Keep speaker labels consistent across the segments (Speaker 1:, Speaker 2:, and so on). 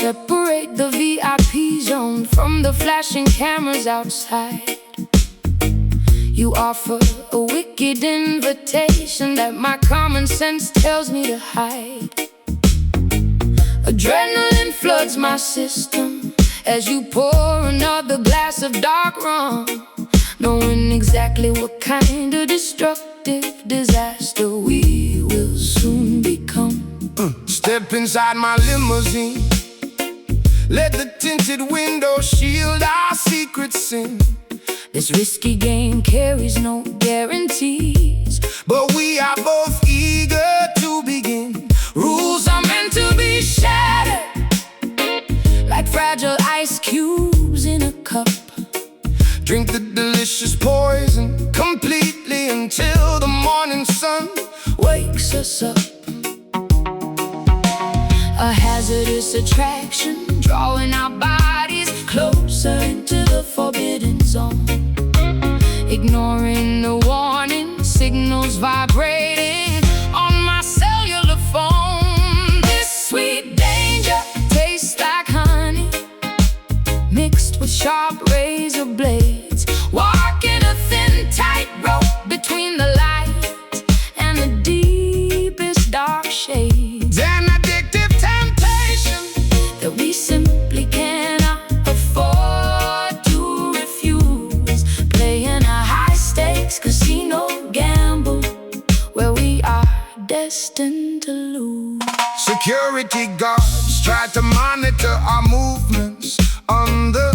Speaker 1: separate the VIP zone from the flashing cameras outside. You offer a wicked invitation that my common sense tells me to hide. Adrenaline floods my system as you pour another glass of dark rum, knowing exactly what kind of destructive disaster we will soon become.
Speaker 2: Step inside my limousine, let the tinted window shield our secret sin.
Speaker 1: This risky game carries no guarantees,
Speaker 2: but we are both eager to begin.
Speaker 1: rules are meant to be shattered, like fragile ice cubes in a cup.
Speaker 2: Drink the delicious poison completely until the morning sun
Speaker 1: Wakes us up. A hazardous attraction, drawing our bodies closer into the forbidden zone. Ignoring the warning signals vibrating on my cellular phone. This sweet danger tastes like honey, mixed with sharp razor blades. Walking a thin tightrope between the light and the deepest dark shades.
Speaker 2: An addictive temptation
Speaker 1: that we simply cannot afford to refuse. Playing a high-stakes casino gamble where we are destined to lose.
Speaker 2: Security guards try to monitor our movements on the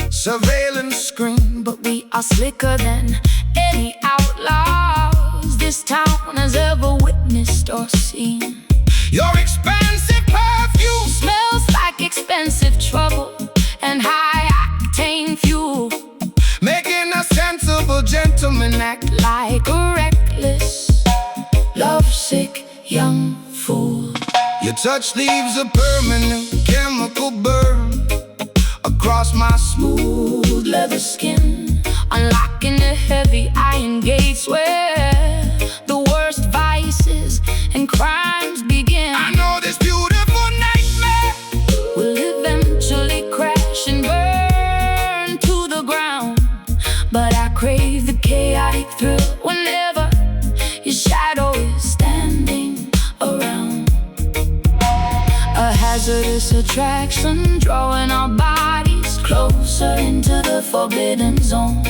Speaker 2: surveillance screen,
Speaker 1: but we are slicker than any outlaws this town has ever witnessed or seen.
Speaker 2: your expensive perfume
Speaker 1: Smells like expensive trouble and high-octane fuel,
Speaker 2: making a sensible gentleman act
Speaker 1: like a reckless, lovesick young fool.
Speaker 2: Your touch leaves a permanent chemical burn across my
Speaker 1: Smooth leather skin, unlocking the heavy iron gates where the worst vices and crimes begin.
Speaker 2: I know this beautiful nightmare
Speaker 1: Will eventually crash and burn to the ground, but I crave the chaotic thrill whenever your shadow is standing around. A hazardous attraction, drawing our bodies closer into the forbidden zone.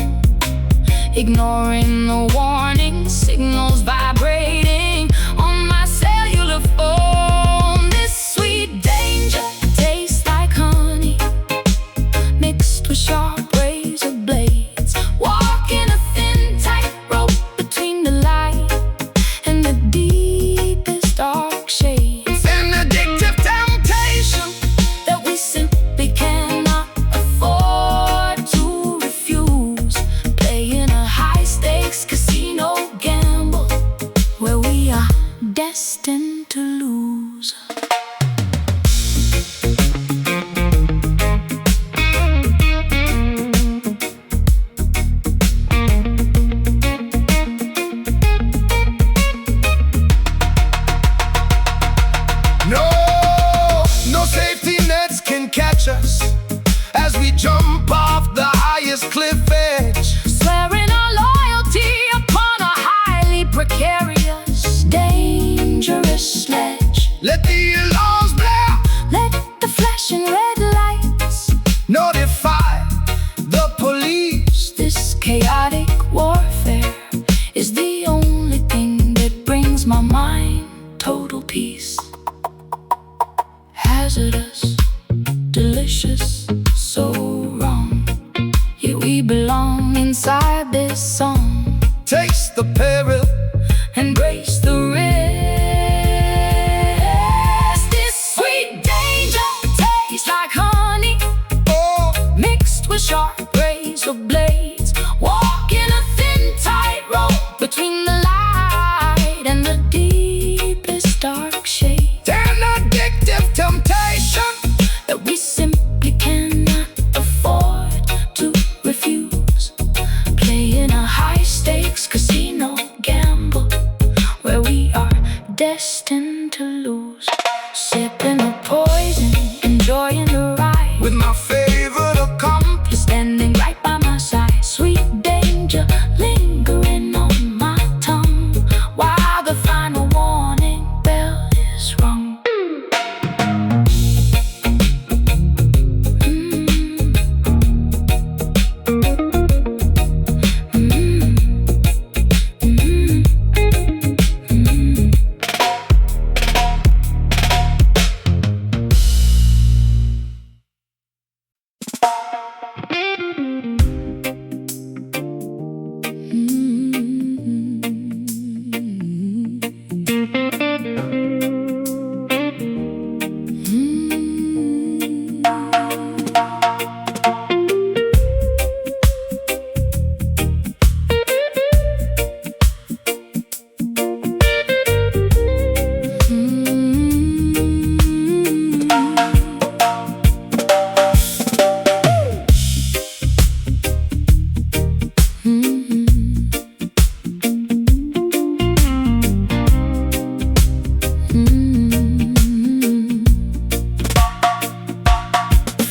Speaker 1: Ignoring the warning signals vibrating on my cellular phone. This sweet danger tastes like honey, mixed with sharp razor blades. Walking a thin tightrope between the light and the deepest dark shades.
Speaker 2: an addictive temptation
Speaker 1: That we simply cannot afford to refuse. Playing a high-stakes casino gamble where we are destined to lose.
Speaker 2: No safety nets can catch us as we jump off the highest cliff edge.
Speaker 1: Swearing our loyalty upon a highly precarious, dangerous sledge.
Speaker 2: Let the alarms blare,
Speaker 1: Let the flashing red lights
Speaker 2: notify the police.
Speaker 1: This chaotic warfare is the only thing that brings my mind total peace. Hazardous, delicious, so wrong, yet we belong inside this song.
Speaker 2: Taste the peril,
Speaker 1: Embrace the risk. This sweet danger tastes like honey,
Speaker 2: oh,
Speaker 1: mixed with sharp razor blades. Walking a thin tightrope between the light and the deepest dark shade.
Speaker 2: an addictive temptation
Speaker 1: That we simply cannot afford to refuse. Playing a high-stakes casino gamble where we are destined to lose. Sipping the poison and joy in the ride,
Speaker 2: with my favorite accomplice
Speaker 1: standing right by my side. Sweet danger lingering on my tongue, while the final warning bell is rung.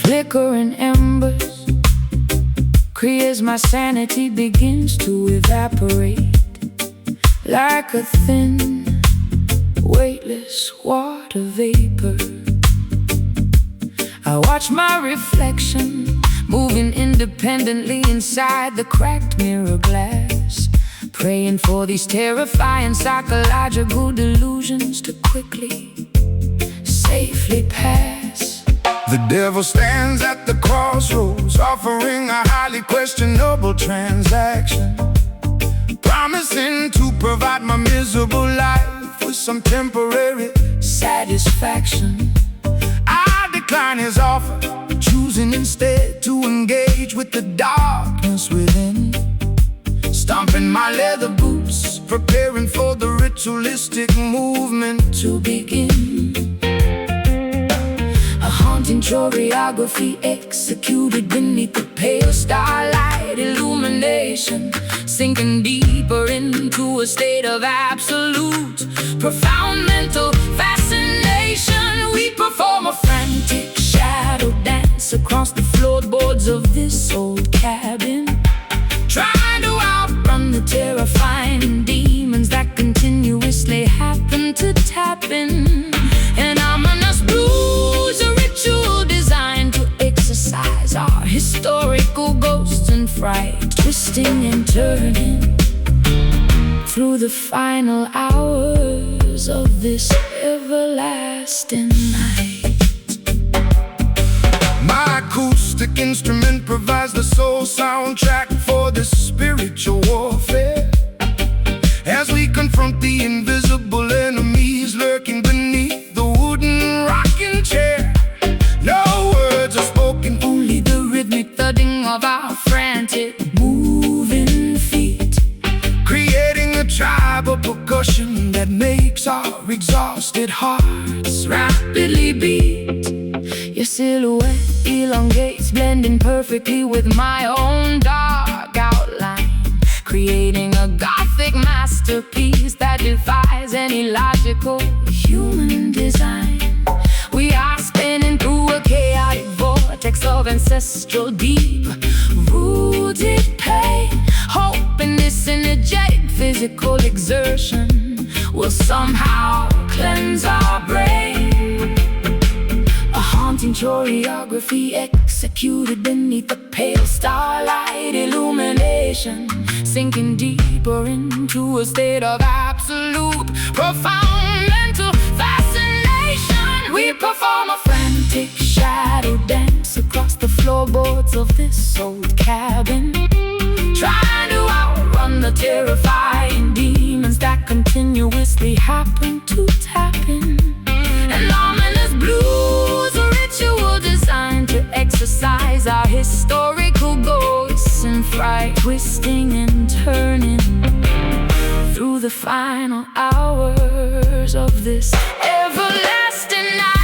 Speaker 1: Flickering embers, as my sanity begins to evaporate like a thin, weightless water vapor. I watch my reflection moving independently inside the cracked mirror glass, praying for these terrifying psychological delusions to quickly, safely pass.
Speaker 2: The devil stands at the crossroads, offering a highly questionable transaction, promising to provide my miserable life with some temporary
Speaker 1: satisfaction.
Speaker 2: I decline his offer, choosing instead to engage with the darkness within, stomping my leather boots, preparing for the ritualistic movement
Speaker 1: to begin. A haunting choreography executed beneath the pale starlight illumination, sinking deeper into a state of absolute, profound mental fascination. We perform a frantic shadow dance across the floorboards of this old cabin, trying to outrun the terrifying demons that continuously happen to tap in. An ominous blues, a ritual designed to exorcise our historical ghosts and fright, twisting and turning through the final hours of this everlasting night.
Speaker 2: My acoustic instrument provides the soul soundtrack for this spiritual warfare, as we confront the invisible enemies lurking beneath the wooden rocking chair. No words are spoken,
Speaker 1: only the rhythmic thudding of our frantic moving feet,
Speaker 2: creating a tribal percussion that makes our exhausted hearts
Speaker 1: rapidly beat. Your silhouette elongates, blending perfectly with my own dark outline, creating a gothic masterpiece that defies any logical human design. We are spinning through a chaotic vortex of ancestral deep-rooted pain, hoping this energetic physical exertion will somehow cleanse our brain. A haunting choreography executed beneath the pale starlight illumination, sinking deeper into a state of absolute, profound mental fascination. We perform a frantic shadow dance across the floorboards of this old cabin, trying to outrun the terrifying demons that continuously happen to tap in. An ominous blues, a ritual designed to exorcise our historical ghosts and fright, twisting and turning through the final hours of this everlasting night.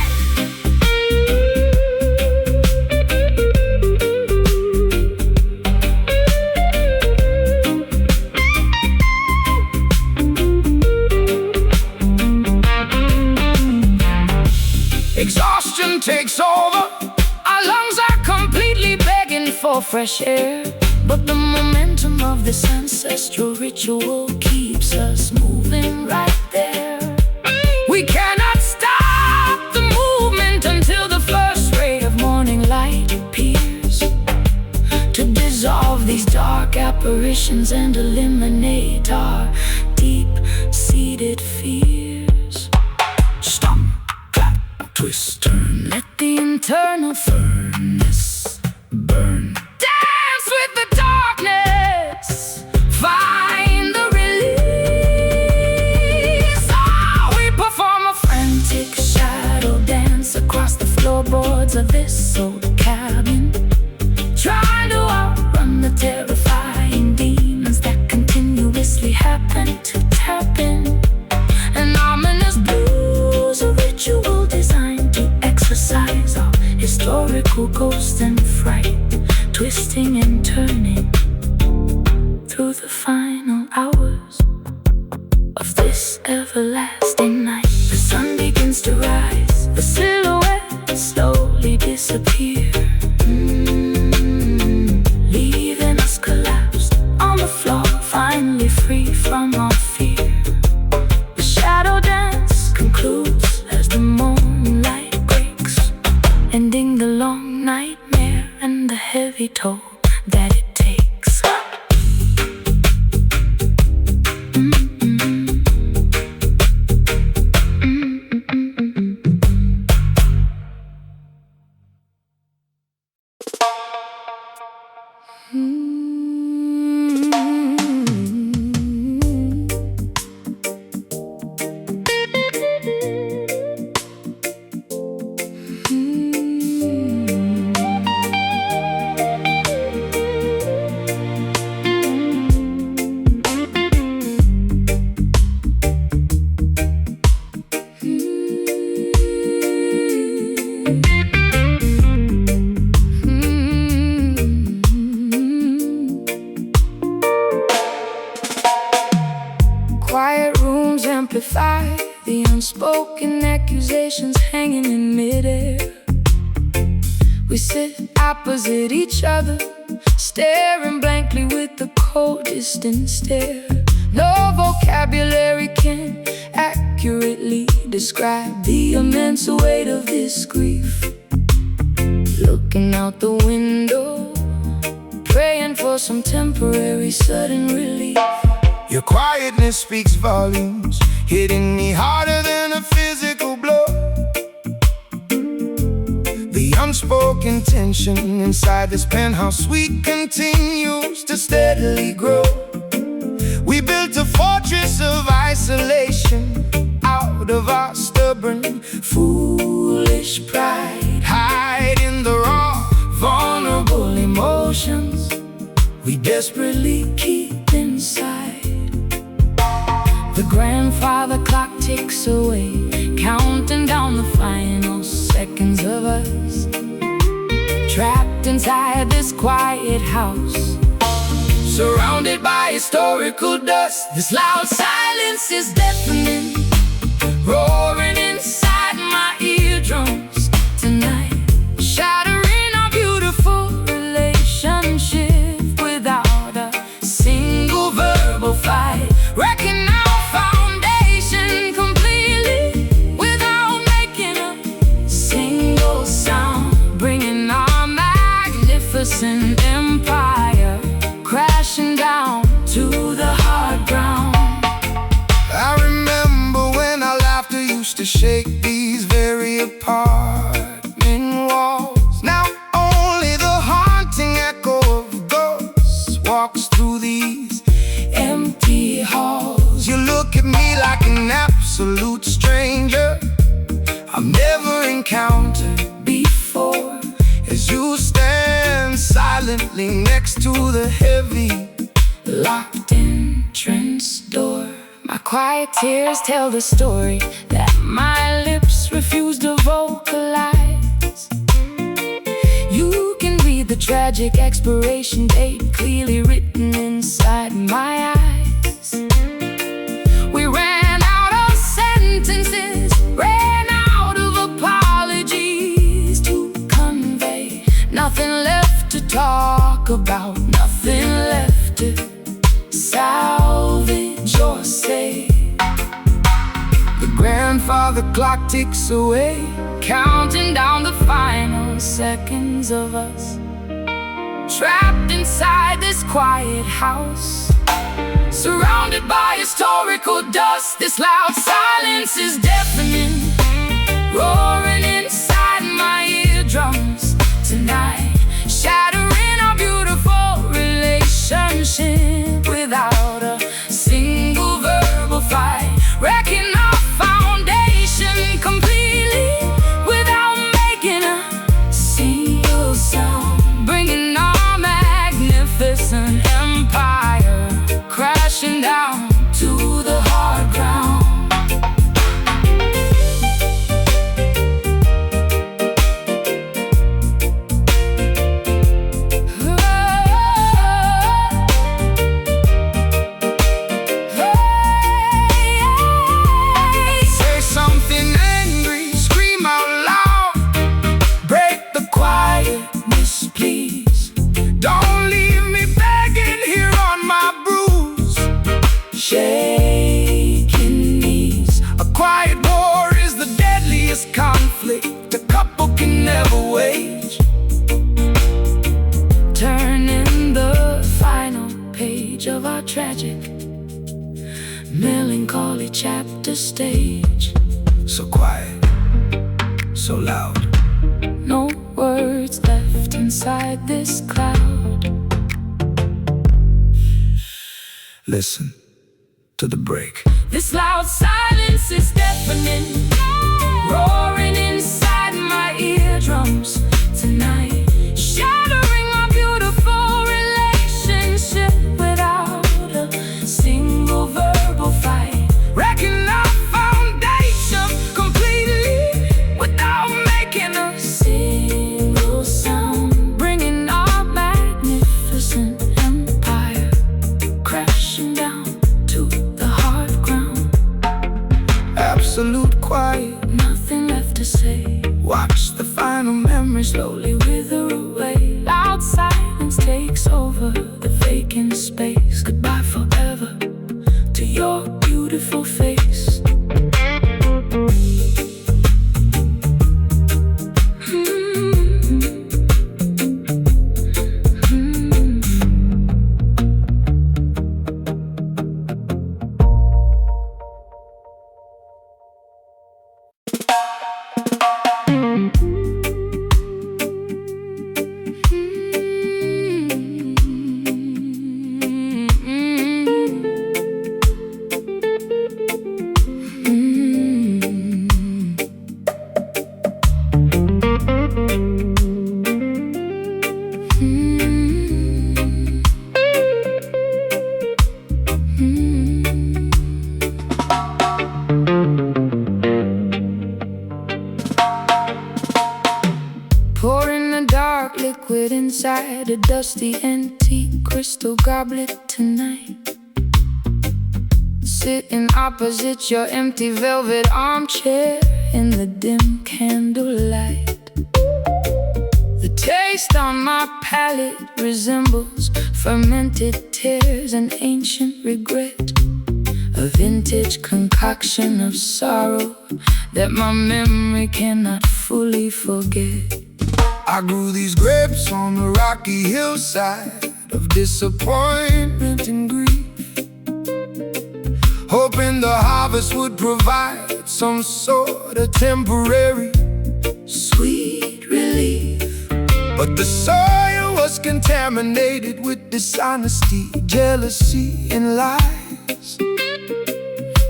Speaker 2: exhaustion takes over,
Speaker 1: for fresh air, but the momentum of this ancestral ritual keeps us moving right there. We cannot stop the movement until the first ray of morning light appears to dissolve these dark apparitions and eliminate our deep-seated fears. Stomp, clap, twist, turn. Let the internal furnace burn. Dance with the darkness. Find the release. Oh, we perform a frantic shadow dance across the floorboards of this old cabin, trying to outrun the terrifying demons that continuously happen to tap in. An ominous blues, a ritual designed to exercise our historical ghosts and fright, twisting and turning through the final hours of this everlasting night. The sun begins to rise, the silhouettes slowly disappear, leaving us collapsed on the floor, finally free from our fear. The shadow dance concludes as the moonlight breaks, ending the long nightmare and the heavy toll that it takes. Quiet rooms amplify the unspoken accusations hanging in midair. We sit opposite each other, staring blankly with the cold, distant stare. No vocabulary can accurately describe the immense weight of this grief. Looking out the window, praying for some temporary sudden relief.
Speaker 2: Your quietness speaks volumes, hitting me harder than a physical blow. The unspoken tension inside this penthouse suite continues to steadily grow. We built a fortress of isolation out of our stubborn, foolish pride. Hide in the raw, vulnerable emotions we desperately keep inside. The grandfather clock ticks away, counting down the final seconds of us, trapped inside this quiet house, surrounded by historical dust. This loud silence is deafening, roaring inside my eardrums tonight, shattering our beautiful relationship without a single verbal fight, wrecking our foundation completely without making a single sound, bringing our magnificent empire crashing down to the hard ground. I remember when our laughter used to shake these very apartment walls. Now only the haunting echo of ghosts walks through these empty halls. You look at me like an absolute stranger I've never encountered before, as you stand silently next to the heavy locked entrance door. My quiet tears tell the story that my lips refuse to vocalize. You can read the tragic expiration date clearly written inside my eyes. We ran out of sentences, ran out of apologies to convey, nothing left to talk
Speaker 1: talk about, nothing left to salvage or save. The grandfather clock ticks away, counting down the final seconds of us, trapped inside this quiet house, surrounded by historical dust. This loud silence is deafening, roaring inside my eardrums tonight, shattering our beautiful relationship without a single verbal fight, wrecking our foundation completely without making a single sound, bringing our magnificent empire crashing down to the hard ground. Say something angry, scream out loud, break the quietness, please. Don't leave me begging here on my bruised, shaking knees. A quiet war is the deadliest conflict a couple can never wage, turning the final page of our tragic, melancholy chapter stage.
Speaker 2: So quiet, so loud.
Speaker 1: No words left inside this cloud.
Speaker 2: Listen to the break.
Speaker 1: This loud silence is deafening, roaring inside my eardrums tonight, shattering our beautiful relationship without a single verbal fight, wrecking our foundation completely without making a single sound, bringing our magnificent empire crashing down to the hard ground.
Speaker 2: Absolute quiet,
Speaker 1: Nothing left to say.
Speaker 2: watch the final memory slowly
Speaker 1: Wither away. Loud silence takes over the vacant space. Goodbye forever to your beautiful face. Pouring the dark liquid inside a dusty antique crystal goblet tonight, sitting opposite your empty velvet armchair in the dim candlelight. The taste on my palate resembles fermented tears and ancient regret, a vintage concoction of sorrow that my memory cannot fully forget.
Speaker 2: I grew these grapes on the rocky hillside of disappointment and grief, hoping the harvest would provide some sort of temporary
Speaker 1: Sweet relief.
Speaker 2: But the soil was contaminated with dishonesty, jealousy, and lies,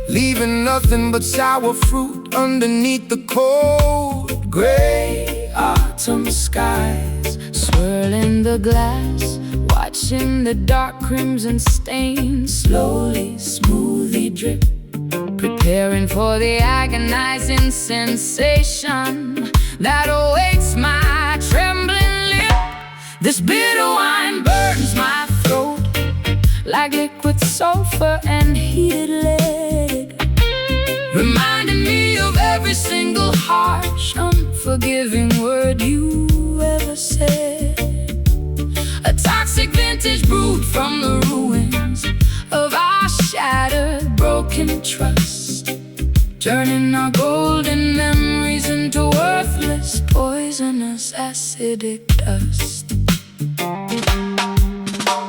Speaker 2: leaving nothing but sour fruit underneath the cold gray
Speaker 1: Autumn skies, swirling the glass, watching the dark crimson stain slowly, smoothly drip, preparing for the agonizing sensation that awaits my trembling lip. This bitter wine burns my throat like liquid sulfur and heated lead, reminding me of every single harsh, unforgiving word you ever said. A toxic vintage brewed from the ruins of our shattered, broken trust, turning our golden memories into worthless, poisonous, acidic dust.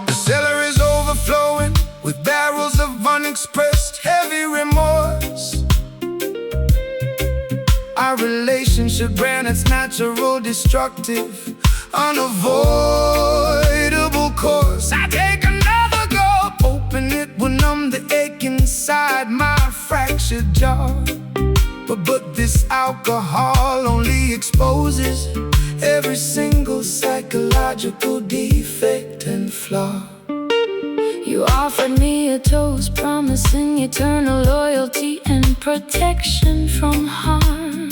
Speaker 2: The cellar is overflowing with barrels of unexpressed heavy remorse. Our relationship ran its natural, destructive, unavoidable course. I take another gulp, open it will numb the ache inside my fractured jaw. But this alcohol only exposes every single psychological defect and flaw.
Speaker 1: You offered me a toast, promising eternal loyalty and protection from harm.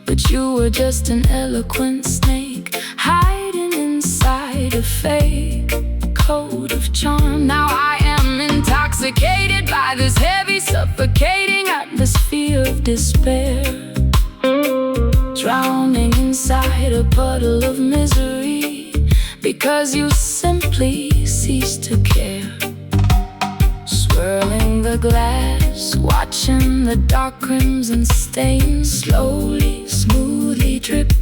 Speaker 1: But you were just an eloquent snake, hiding inside a fake coat of charm. Now I am intoxicated by this heavy, suffocating atmosphere of despair, drowning inside a puddle of misery, because you simply ceased to care. Swirling the glass, watching the dark crimson stains slowly, smoothly drip,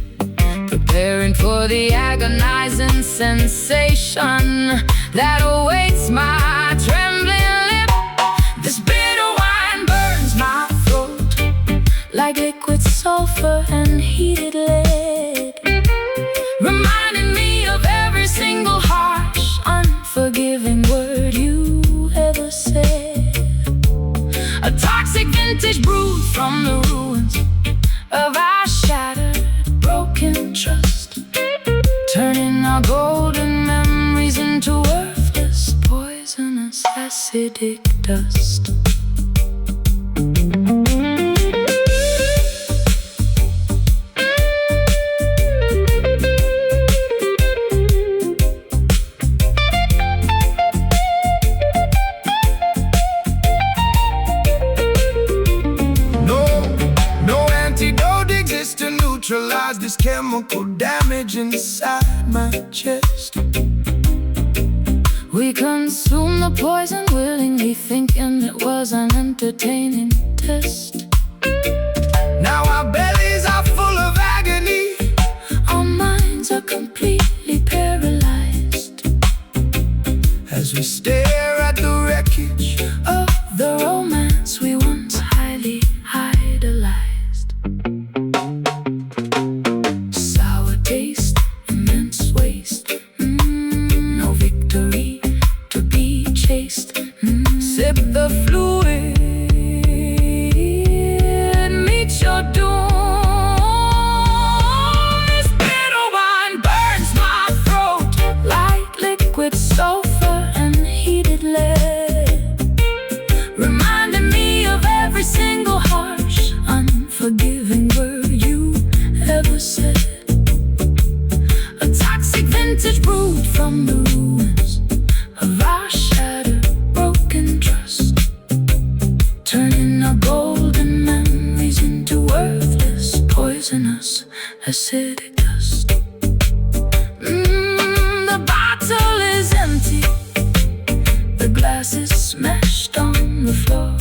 Speaker 1: preparing for the agonizing sensation that awaits my trembling lip. This bitter wine burns my throat like liquid sulfur and heated lead, reminding me of every single harsh, unforgiving word you ever said. A toxic vintage brewed from the ruins of our shattered, broken trust, turning our golden memories into worthless, poisonous, acidic dust.
Speaker 2: Neutralize this chemical damage inside my chest.
Speaker 1: We consumed the poison willingly, thinking it was an entertaining test.
Speaker 2: Now our bellies are full of agony,
Speaker 1: our minds are completely paralyzed
Speaker 2: as we stare at the wreckage
Speaker 1: of the romance we once highly idolized. Sip the fluid, meet your doom. This bitter wine burns my throat like liquid sulfur and heated lead, reminding me of every single harsh, unforgiving word you ever said. A toxic vintage brewed from the ruins of our shattered, broken trust, turning our golden memories into worthless, poisonous, acidic dust. The bottle is empty, the glass is smashed on the floor.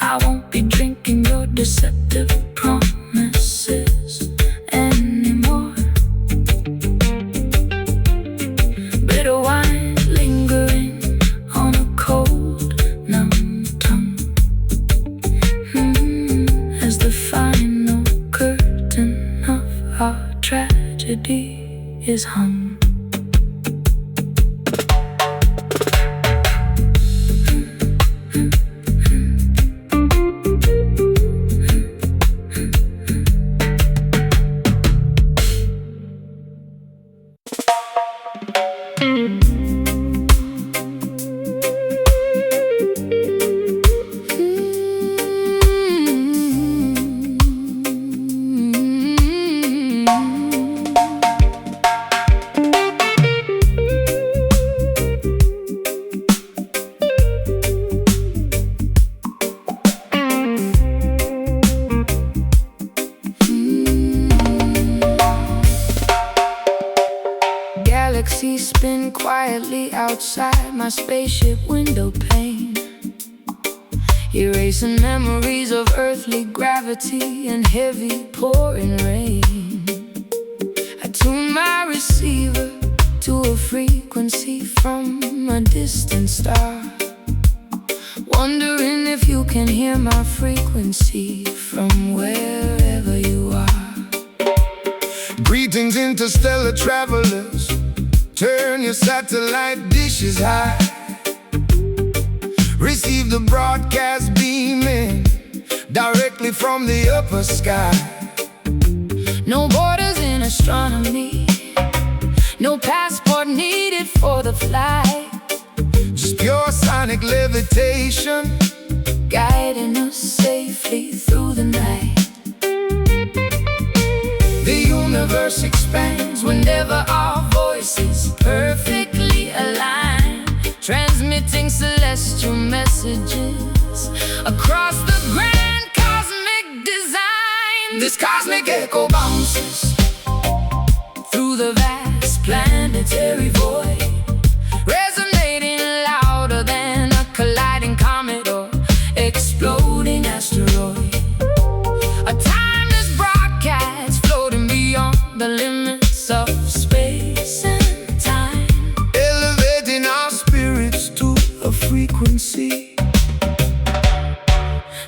Speaker 1: I won't be drinking your deceptive promises anymore. Bitter wine lingering on a cold, numb tongue, as the final curtain of our tragedy is hung. outside my spaceship window pane, erasing memories of earthly gravity and heavy pouring rain. I tune my receiver to a frequency from a distant star, wondering if you can hear my frequency from wherever you are.
Speaker 2: Greetings, interstellar travelers. Turn your satellite dishes high. Receive the broadcast beaming directly from the upper sky.
Speaker 1: No borders in astronomy, no passport needed for the flight.
Speaker 2: Just pure sonic levitation,
Speaker 1: guiding us safely through the night. The universe expands whenever our voices perfectly align, transmitting celestial messages across the grand cosmic design.
Speaker 2: This cosmic echo bounces
Speaker 1: through the vast planetary void, resonating louder than a colliding comet or exploding asteroid. A timeless broadcast floating beyond the limits of space and time,
Speaker 2: elevating our spirits to a frequency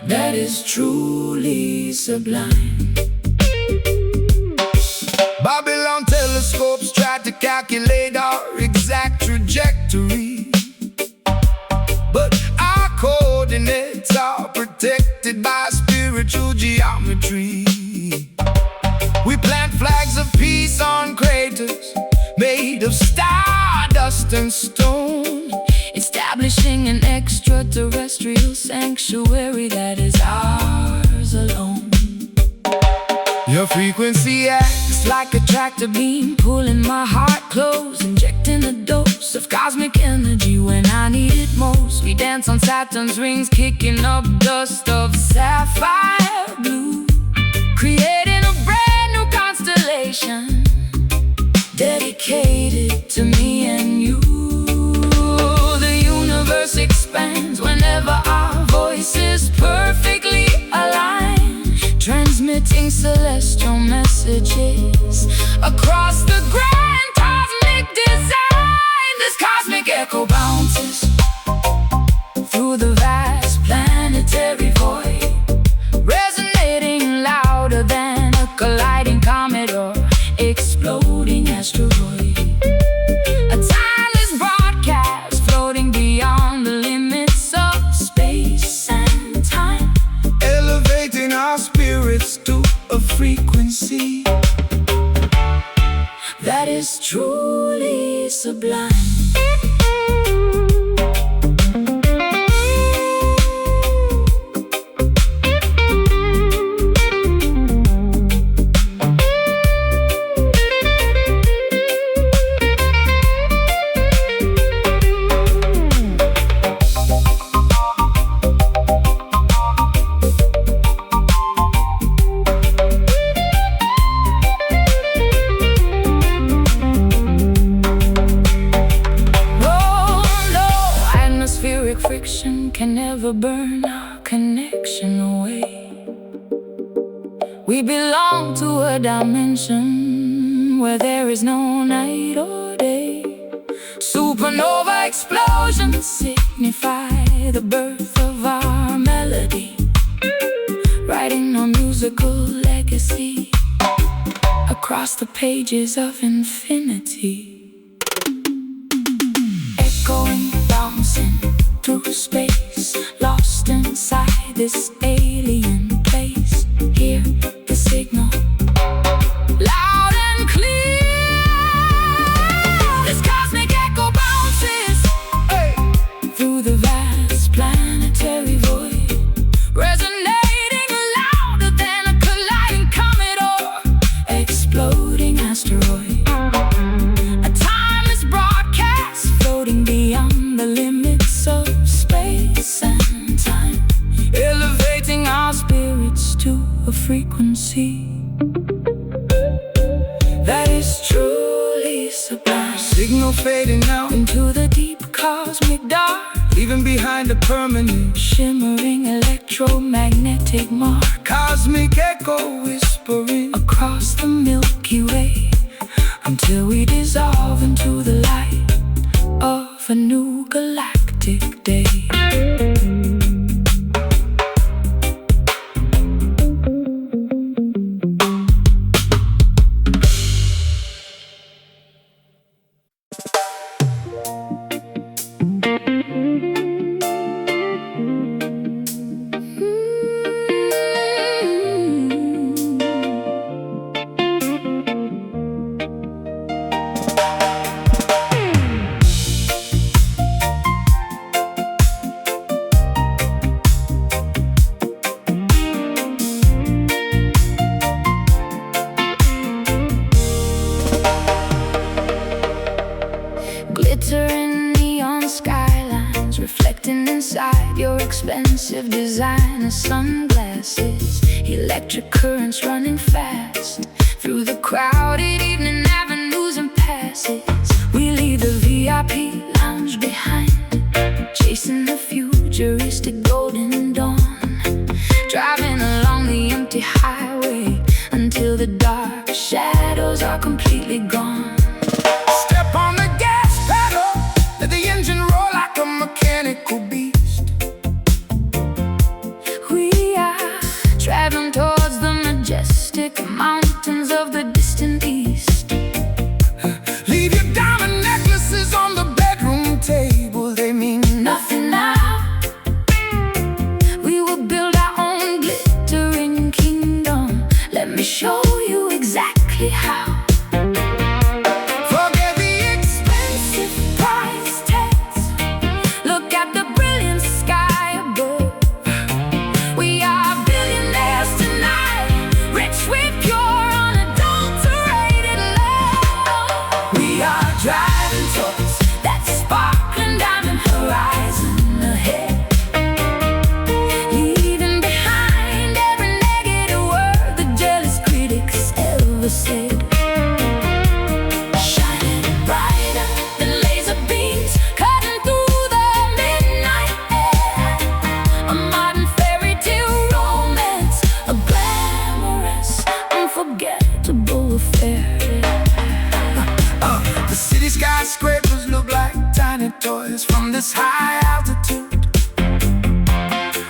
Speaker 1: that is truly sublime.
Speaker 2: Babylon telescopes try to calculate our exact trajectory, but our coordinates are protected by spiritual geometry. We plant flags of peace on craters made of stardust and stone,
Speaker 1: establishing an extraterrestrial sanctuary that is ours alone.
Speaker 2: Your frequency acts
Speaker 1: like a tractor beam, pulling my heart close, injecting a dose of cosmic energy when I need it most. We dance on Saturn's rings, kicking up dust of sapphire blue, creating a brand new constellation dedicated to me and you. The universe expands whenever our voices perfectly align, transmitting celestial messages across the grand cosmic design. This cosmic echo bounces through the vast planetary void, resonating louder than a colliding comet or exploding asteroid. A timeless broadcast floating beyond the limits of space and time,
Speaker 2: elevating our spirits to a frequency
Speaker 1: that is truly sublime. Friction can never burn our connection away. We belong to a dimension where there is no night or day. Supernova explosions signify the birth of our melody, writing our musical legacy across the pages of infinity. Echoing, bouncing through space, lost inside this alien place. Hear the signal loud and clear. This cosmic echo bounces through the vast planetary void, resonating louder than a colliding comet or exploding asteroid. A timeless broadcast floating beyond the limits of space and time, elevating our spirits to a frequency that is truly sublime.
Speaker 2: Signal fading out
Speaker 1: into the deep cosmic dark,
Speaker 2: leaving behind a permanent
Speaker 1: shimmering electromagnetic mark,
Speaker 2: cosmic echo whispering
Speaker 1: across the Milky Way, until we dissolve into the light of a new galactic day. Glittering neon skylines reflecting inside your expensive designer sunglasses. Electric currents running fast through the crowded evening avenues and passes. We leave the VIP lounge behind, chasing the futuristic golden dawn, driving along the empty highway until the dark shadows are completely gone.
Speaker 2: Step on the gas pedal, let the engine roar like a mechanical beast.
Speaker 1: We are traveling towards the majestic mountains of the distant east.
Speaker 2: Leave your diamond necklaces on the bedroom table, they mean
Speaker 1: Nothing now. We will build our own glittering kingdom. Let me show you exactly how.
Speaker 2: forget the expensive
Speaker 1: Price tags. Look at the brilliant sky above. We are billionaires tonight, rich with pure, unadulterated love. We are driving towards that sparkling diamond horizon ahead, leaving behind every negative word the jealous critics ever said. Shining brighter than laser beams, cutting through the midnight air. A modern fairy tale romance, a glamorous, unforgettable affair.
Speaker 2: The city skyscrapers look like tiny toys from this high altitude.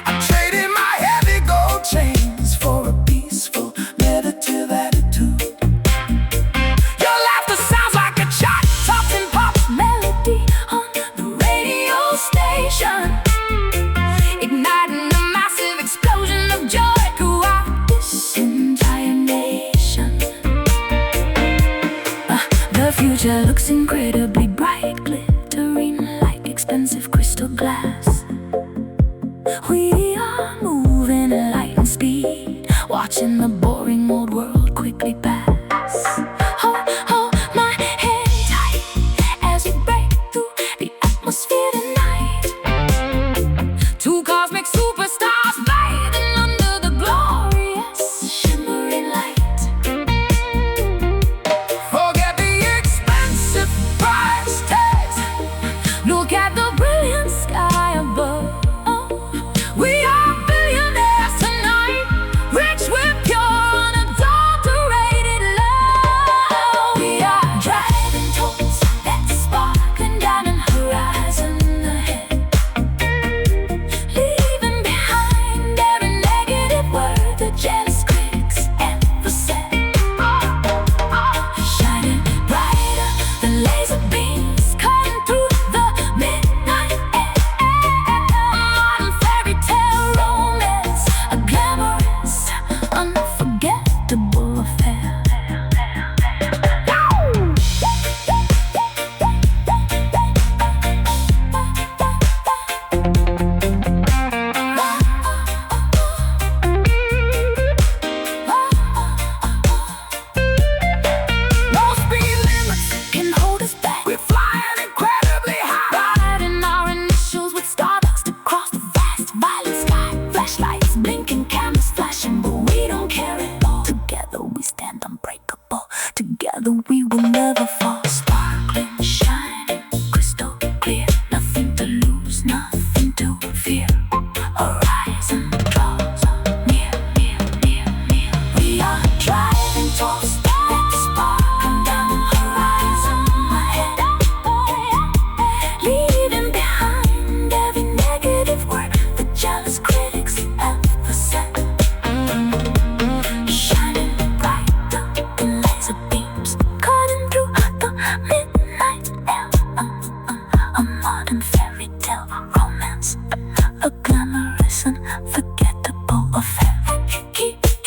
Speaker 2: I traded my heavy gold chains for a peaceful, meditative attitude. Your laughter sounds like a chart-topping pop
Speaker 1: Melody on the radio station, igniting a massive explosion of joy throughout this entire nation. The future looks incredibly bright, glittering like expensive crystal glass. We are moving at lightning speed, watching the boring old world quickly pass. Hold my head tight as we break through the atmosphere tonight. Two cosmic superstars bathing under the glorious shimmering light.
Speaker 2: Forget the expensive price tags.
Speaker 1: Look at the brilliant sky above. We are billionaires tonight, rich with pure, unadulterated love. We are driving towards that sparkling diamond horizon ahead, leaving behind every negative word the jealous critics ever said. Shining brighter than laser beams, cutting through the midnight air. A modern fairy tale romance, a glamorous, unforgettable affair.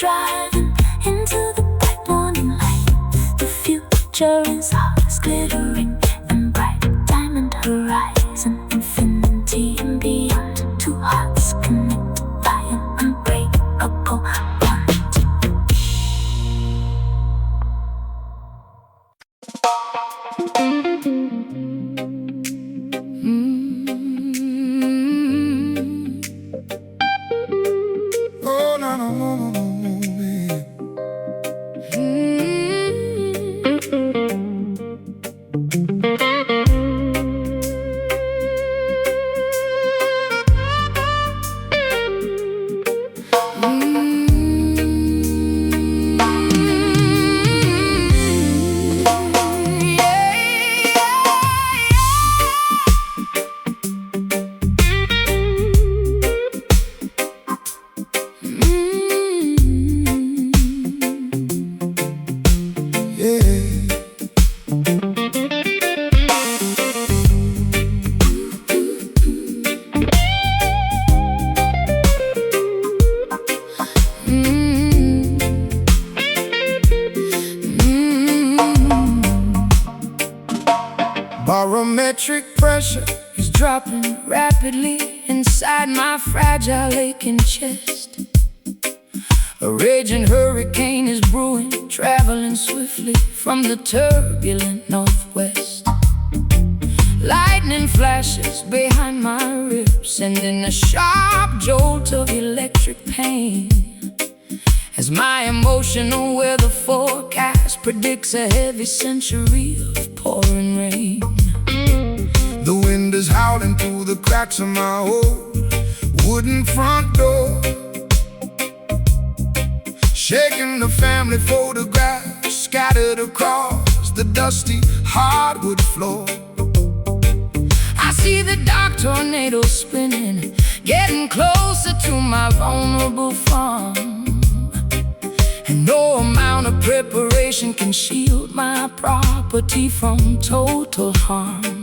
Speaker 3: driving into the bright morning light. The future is ours, glittering and bright. Diamond horizon, infinity and beyond. Two hearts connect by an unbreakable bond.
Speaker 2: Oh, no, no, no, no, no, yeah.
Speaker 1: Barometric pressure is dropping rapidly inside my fragile aching chest. A raging hurricane is brewing, traveling swiftly from the turbulent northwest. Lightning flashes behind my ribs, sending a sharp jolt of electric pain, as my emotional weather forecast predicts a heavy century of pouring rain.
Speaker 2: The wind is howling through the cracks of my old wooden front door, shaking the family photographs scattered across the dusty hardwood floor.
Speaker 1: I see the dark tornado spinning, getting closer to my vulnerable farm, and no amount of preparation can shield my property from total harm.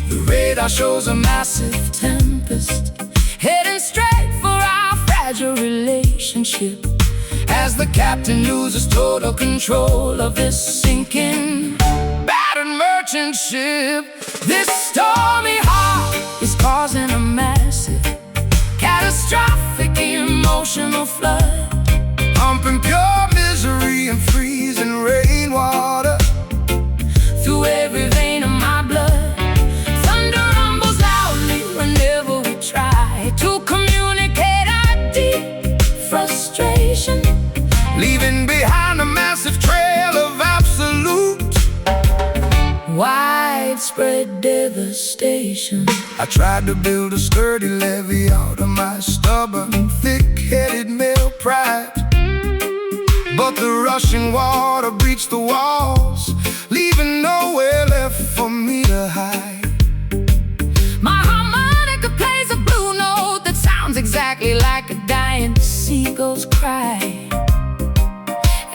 Speaker 1: The radar shows a massive tempest heading straight for our fragile relationship, as the captain loses total control of this sinking, battered merchant ship. This stormy heart is causing a massive, catastrophic emotional flood,
Speaker 2: pumping pure misery and freezing rainwater
Speaker 1: through every vein of my blood. Thunder rumbles loudly whenever we try to communicate our deep frustration,
Speaker 2: leaving behind a massive trail of absolute
Speaker 1: widespread devastation.
Speaker 2: I tried to build a sturdy levee out of my stubborn, thick-headed male pride, but the rushing water breached the walls, leaving nowhere left for me to hide.
Speaker 1: My harmonica plays a blue note that sounds exactly like a dying seagull's cry,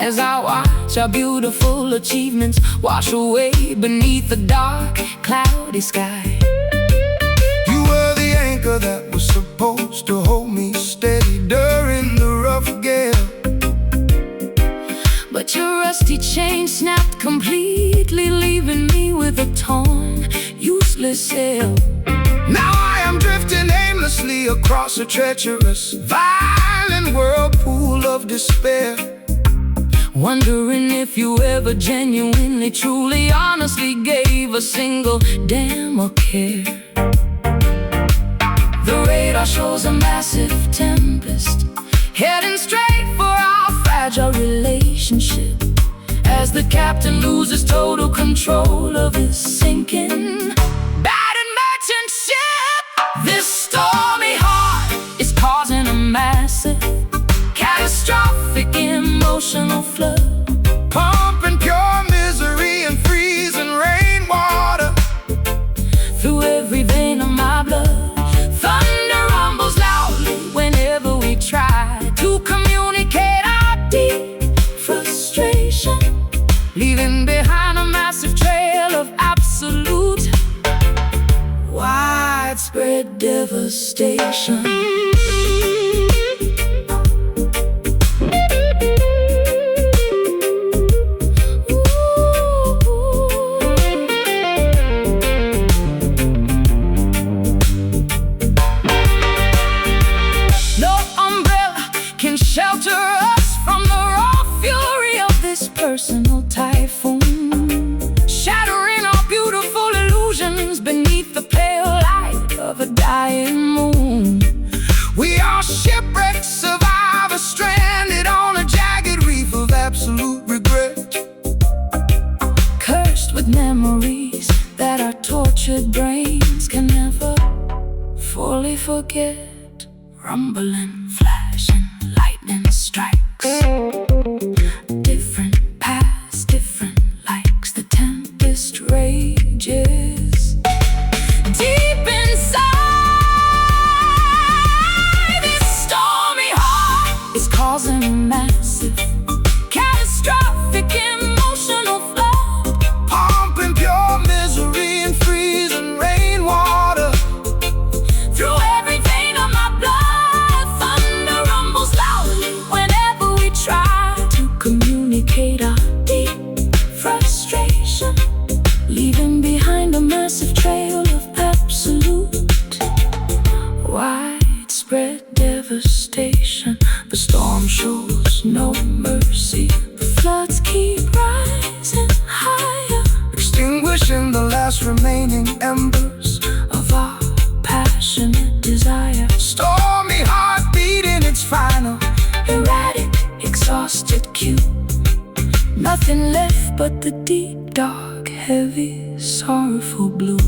Speaker 1: as I watch our beautiful achievements wash away beneath the dark, cloudy sky.
Speaker 2: You were the anchor that was supposed to hold me steady during the rough gale,
Speaker 1: but your rusty chain snapped completely, leaving me with a torn, useless sail.
Speaker 2: Now I am drifting aimlessly across a treacherous, violent whirlpool of despair,
Speaker 1: wondering if you ever genuinely, truly, honestly gave a single damn or care. The radar shows a massive tempest heading straight for our fragile relationship, as the captain loses total control of his sinking, battered merchant ship. This stormy heart is causing a massive, catastrophic emotional flood,
Speaker 2: pumping pure misery and freezing rainwater
Speaker 1: through every vein of my blood. Thunder rumbles loudly whenever we try to communicate our deep frustration, leaving behind a massive trail of absolute, widespread devastation. can shelter us from the raw fury of this personal typhoon, shattering our beautiful illusions beneath the pale light of a dying moon.
Speaker 2: We are shipwrecked survivors, stranded on a jagged reef of absolute regret,
Speaker 1: cursed with memories that our tortured brains can never fully forget. Rumbling, flashing, lightning strikes, different paths, different likes. The tempest rages deep inside. This stormy heart is causing a massive, catastrophic emotional flood,
Speaker 2: pumping pure misery and freezing rainwater
Speaker 1: through every vein of my blood. Thunder rumbles loudly whenever we try to communicate our deep frustration, leaving behind a massive trail of absolute widespread devastation. The storm shows no mercy. The floods keep rising higher,
Speaker 2: extinguishing the last remaining embers
Speaker 1: of our passionate desire.
Speaker 2: Stormy heart beating its final,
Speaker 1: Erratic, exhausted cue. Nothing left but the deep, dark, heavy, sorrowful blue.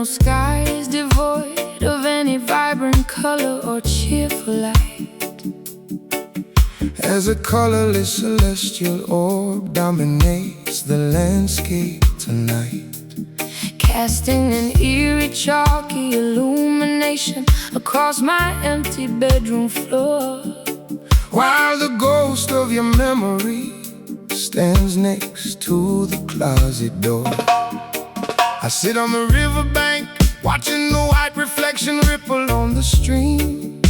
Speaker 1: Sky is devoid of any vibrant color or cheerful light,
Speaker 2: as a colorless celestial orb dominates the landscape tonight,
Speaker 1: casting an eerie, chalky illumination across my empty bedroom floor,
Speaker 2: while the ghost of your memory stands next to the closet door. I sit on the riverbank, watching the white reflection ripple on the stream,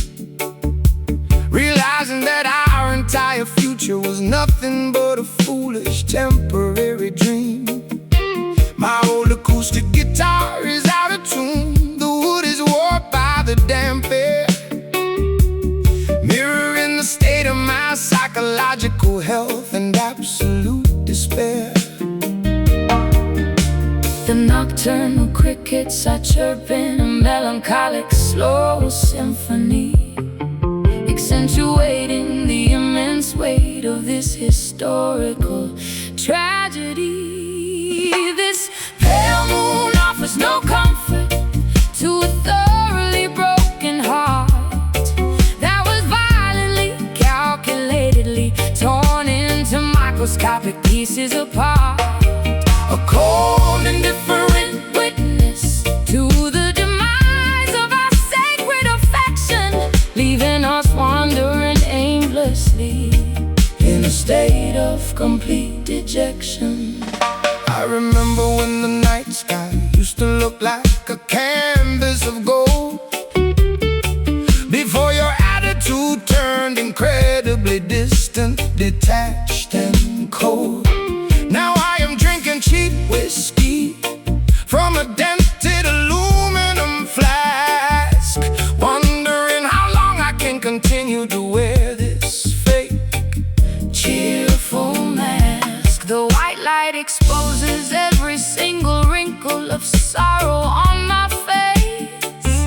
Speaker 2: realizing that our entire future was nothing but a foolish temporary dream. My old acoustic guitar is out of tune, the wood is warped by the damp air, mirroring the state of my psychological health and absolute despair.
Speaker 1: The nocturnal crickets are chirping a melancholic, slow symphony, accentuating the immense weight of this historical tragedy. This pale moon offers no comfort to a thoroughly broken heart that was violently, calculatedly torn into microscopic pieces apart. A cold, indifferent witness to the demise of our sacred affection, leaving us wandering aimlessly in a state of complete dejection.
Speaker 2: I remember when the night sky used to look like a canvas of gold, before your attitude turned incredibly distant, detached and cold. Now I am cheap whiskey from a dented aluminum flask, continue to wear this fake,
Speaker 1: cheerful mask. The white light exposes every single wrinkle of sorrow on my face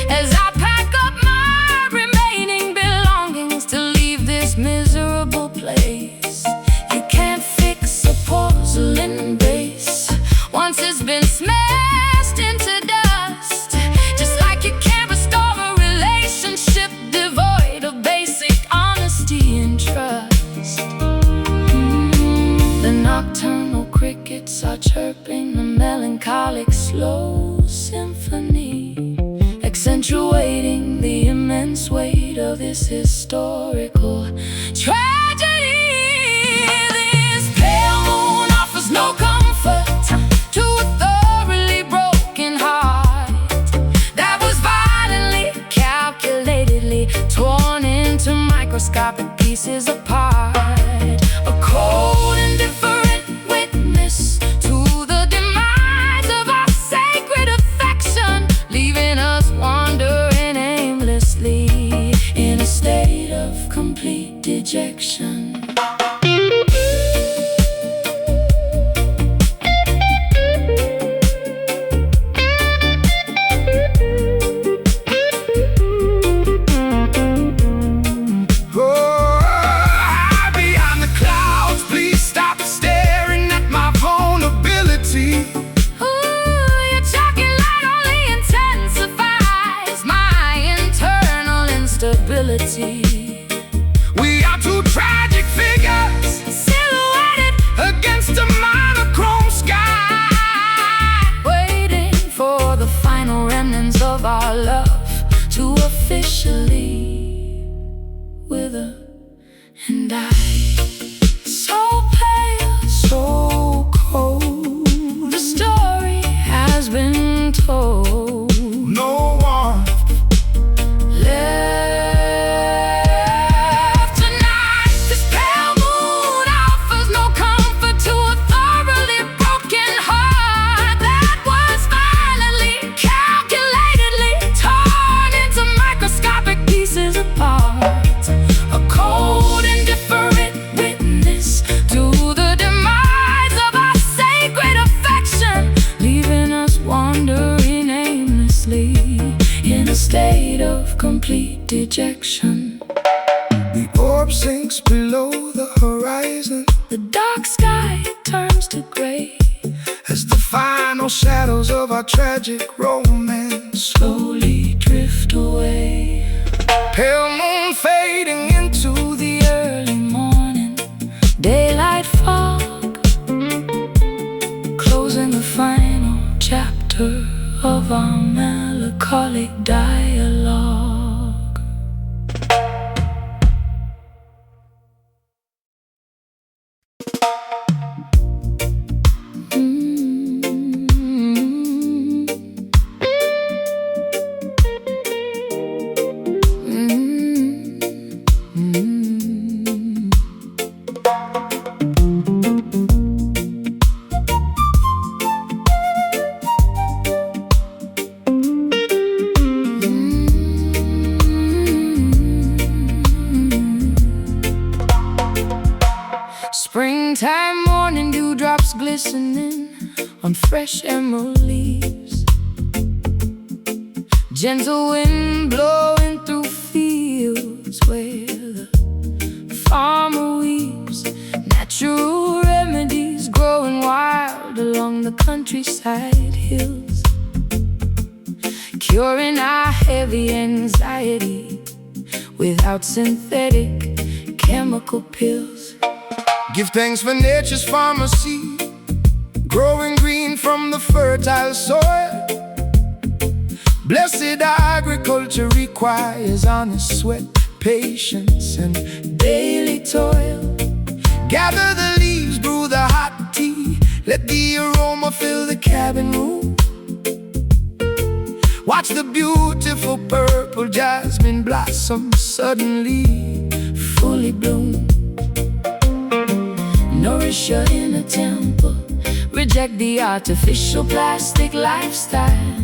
Speaker 1: as I pack up my remaining belongings to leave this miserable place. You can't fix a porcelain base once it's been smashed into dust, just like you can't restore a relationship devoid of basic honesty and trust. The nocturnal crickets are chirping a melancholic slow symphony, accentuating the immense weight of this historical tragedy. This pale moon offers no comfort to a thoroughly broken heart that was violently, calculatedly torn into microscopic pieces apart. A cold, indifferent witness to the demise of our sacred affection, leaving us wandering aimlessly in a state of complete dejection.
Speaker 2: We are two tragic figures silhouetted against a monochrome sky,
Speaker 1: waiting for the final remnants of our love to officially wither and die. So pale, so cold, the story has been told.
Speaker 2: No warmth
Speaker 1: left tonight. This pale moon offers no comfort to a thoroughly broken heart that was violently, calculatedly torn into microscopic pieces apart. A cold, indifferent witness to the demise of our sacred affection, leaving us wandering aimlessly in a state of complete dejection.
Speaker 2: The orb sinks below the horizon,
Speaker 1: the dark sky turns to gray
Speaker 2: as the final shadows of our tragic romance
Speaker 1: slowly drift away.
Speaker 2: Pale moon fading into
Speaker 1: The early morning, daylight fog, closing the final chapter of our melancholic dialogue. Springtime morning dewdrops glistening on fresh emerald leaves, gentle wind blowing through fields where the farmer weaves, natural remedies growing wild along the countryside hills, curing our heavy anxiety without synthetic chemical pills.
Speaker 2: Give thanks for nature's pharmacy, growing green from the fertile soil. Blessed agriculture requires honest sweat, patience, and daily toil. Gather the leaves, brew the hot tea, let the aroma fill the cabin room. Watch the beautiful purple jasmine blossom suddenly fully bloom. Nourish your inner temple, reject the artificial plastic lifestyle.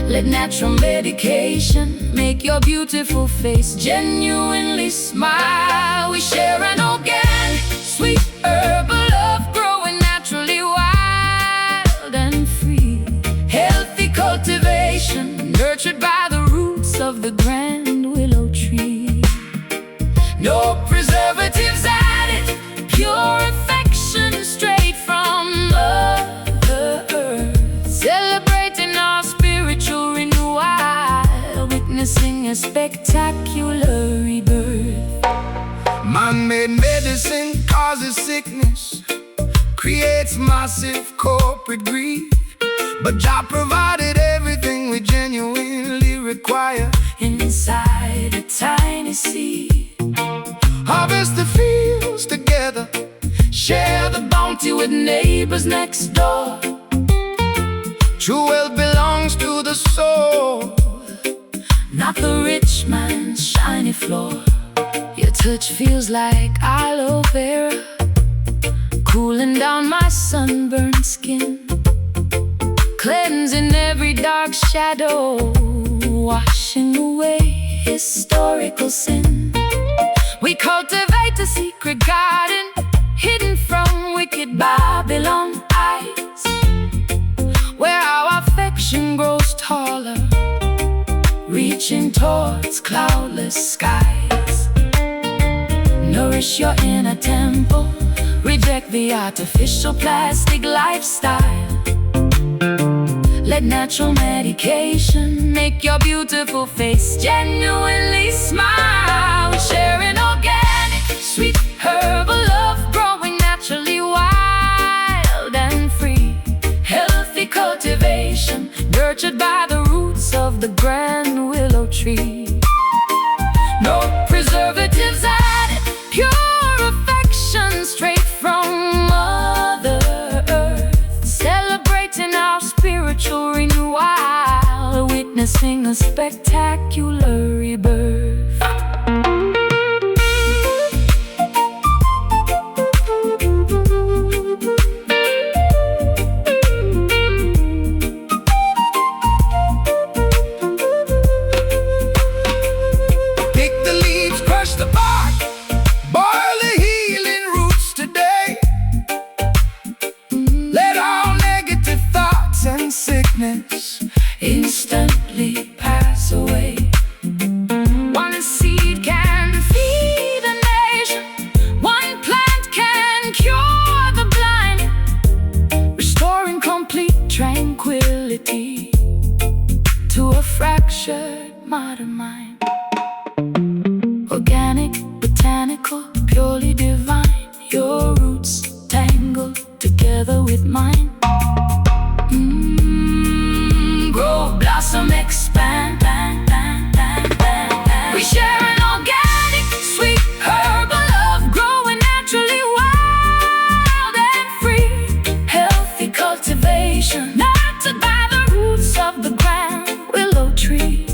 Speaker 2: Let
Speaker 1: Let natural medication make your beautiful face genuinely smile. We share an organic, sweet herbal love, growing naturally wild and free. Healthy cultivation, nurtured by the roots of the grand willow tree. No preservatives added, pure affection straight from Mother Earth. Celebrating our spiritual renewal, witnessing a spectacular rebirth.
Speaker 2: Man-made medicine causes sickness, creates massive corporate greed, but Jah provided everything we genuinely require
Speaker 1: Inside a tiny seed.
Speaker 2: Harvest the fields together,
Speaker 1: Share the bounty with neighbors next door.
Speaker 2: true wealth belongs to the soul,
Speaker 1: Not the rich man's shiny floor. Your touch feels like aloe vera, cooling down my sunburned skin, cleansing every dark shadow, washing away historical sin. We cultivate a secret garden, hidden from wicked Babylon eyes, where our affection grows taller, reaching towards cloudless skies. Nourish your inner temple, reject the artificial plastic lifestyle. Let natural medication make your beautiful face genuinely smile. Sharing organic, sweet herbal love, growing naturally wild and free. Healthy cultivation, nurtured by the roots of the grand willow tree. No preservatives added, pure affection straight from Mother Earth. Celebrating our spiritual renewal, witnessing a spectacular rebirth.
Speaker 2: pick the leaves, crush the bark, boil the healing roots today. Let all negative thoughts and sickness
Speaker 1: Instantly pass away. One seed can feed a nation, one plant can cure the blind, restoring complete tranquility to a fractured modern mind. Organic, botanical, purely divine, your roots tangled together with mine. Grow, blossom, expand. We share an organic, sweet herbal love, growing naturally wild and free. Healthy cultivation, nurtured by the roots of the grand willow tree.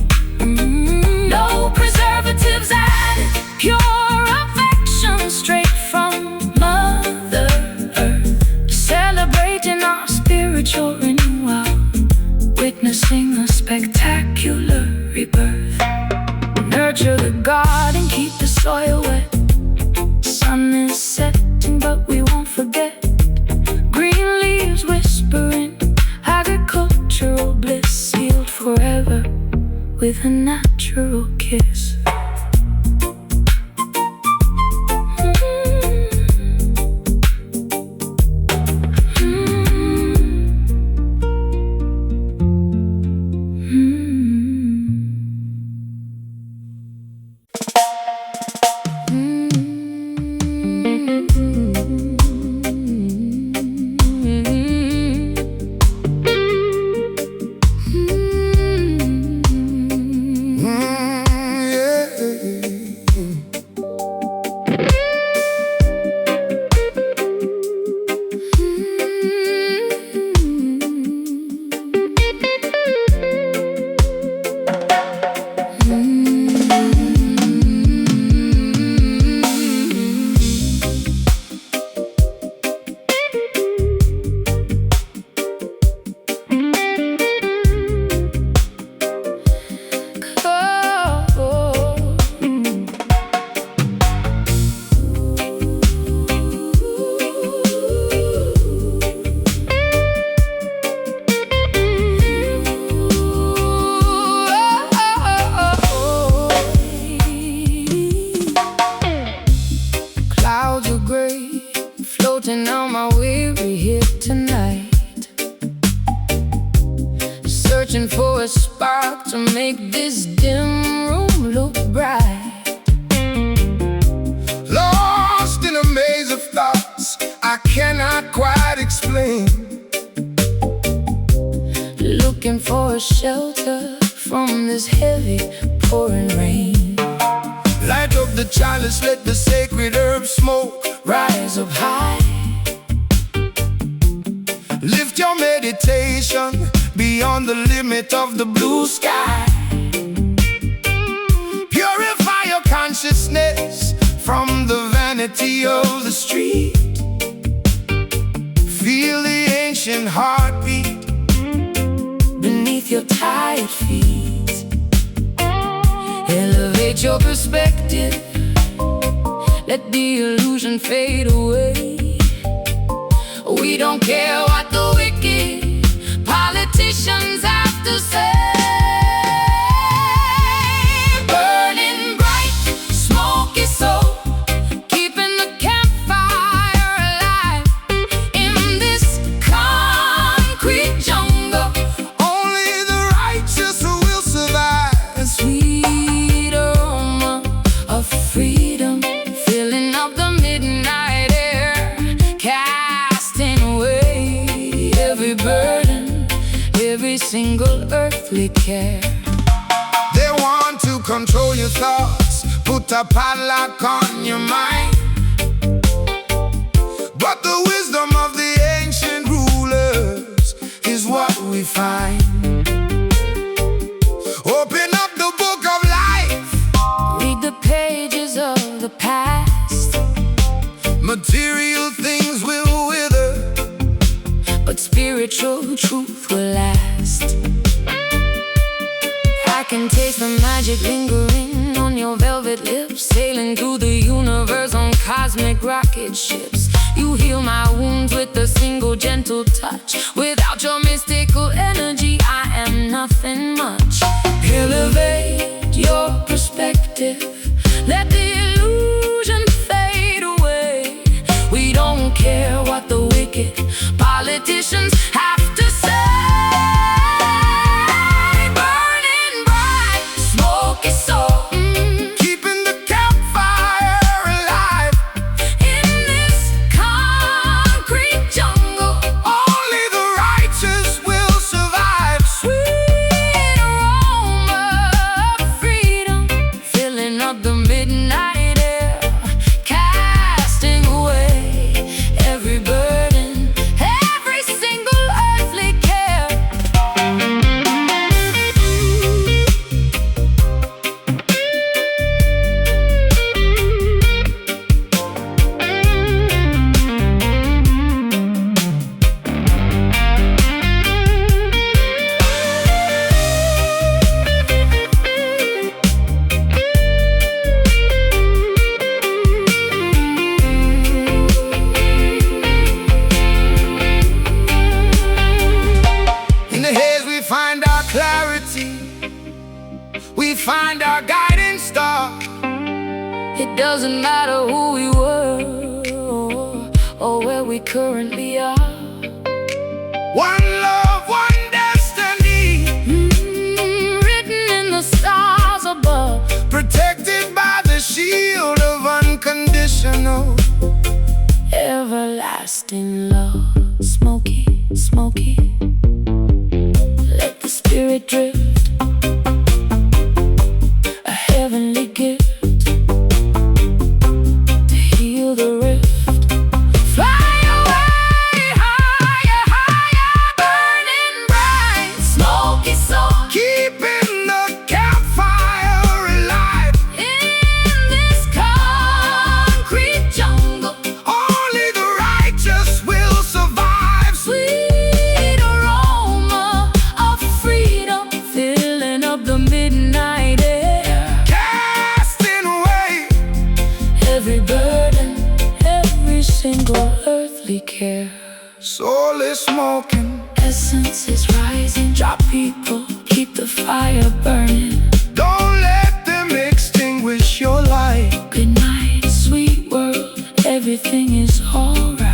Speaker 1: No preservatives added, pure affection straight from Mother Earth. Celebrating our spiritual renewal, witnessing a spectacular rebirth. Nurture the garden, keep the soil wet. Sun is setting, but we won't forget. Green leaves whispering, agricultural bliss, sealed forever with a natural kiss. to make this dim room look bright.
Speaker 2: Lost in a maze of thoughts I cannot quite explain,
Speaker 1: looking for a shelter from this heavy pouring rain.
Speaker 2: Light up the chalice, let the sacred herb smoke
Speaker 1: Rise up high,
Speaker 2: lift your meditation beyond the limit of the blue sky. Purify your consciousness from the vanity of the street. Feel the ancient heartbeat
Speaker 1: beneath your tired feet. Elevate your perspective, let the illusion fade away. We don't care what the wicked politicians have to say. Burning bright, smoky soul, keeping the campfire alive in this concrete jungle.
Speaker 2: Only the righteous will survive.
Speaker 1: A sweet aroma of freedom filling up the midnight air, casting away every burden, every single earthly care.
Speaker 2: They want to control your thoughts, put a padlock on your mind. But the wisdom of the ancient rulers is what we find. Open up the book of life,
Speaker 1: Read the pages of the past,
Speaker 2: material things will wither,
Speaker 1: but spiritual truth will last. I can taste the magic lingering on your velvet lips, sailing through the universe on cosmic rocket ships. You heal my wounds with a single gentle touch. Without your mystical energy, I am nothing much. Elevate your perspective, let the illusion fade away. We don't care what the wicked politicians have to say. Burning bright, smoky soul,
Speaker 2: keeping the campfire alive.
Speaker 1: in this concrete jungle.
Speaker 2: Only the righteous will survive.
Speaker 1: Sweet aroma of freedom filling up the midnight air, casting away every burden, every single earthly care.
Speaker 2: In the haze we find our clarity, we find our guiding star.
Speaker 1: It doesn't matter who we were or where we currently are.
Speaker 2: One love, one destiny,
Speaker 1: Written in the stars above,
Speaker 2: protected by the shield of unconditional.
Speaker 1: everlasting love. Smoky, smoky, let the spirit drift, a heavenly gift to heal the rift. Fly away, higher, higher, burning bright, smoky soul,
Speaker 2: Keeping the campfire alive.
Speaker 1: in this concrete jungle.
Speaker 2: Only the righteous will survive.
Speaker 1: Sweet aroma of freedom filling up the midnight air,
Speaker 2: Casting away
Speaker 1: every burden, every single earthly care.
Speaker 2: soul is smoking.
Speaker 1: Essence is rising, drop people, keep the fire burning.
Speaker 2: Don't let them extinguish your light.
Speaker 1: Good night, sweet world, everything is alright.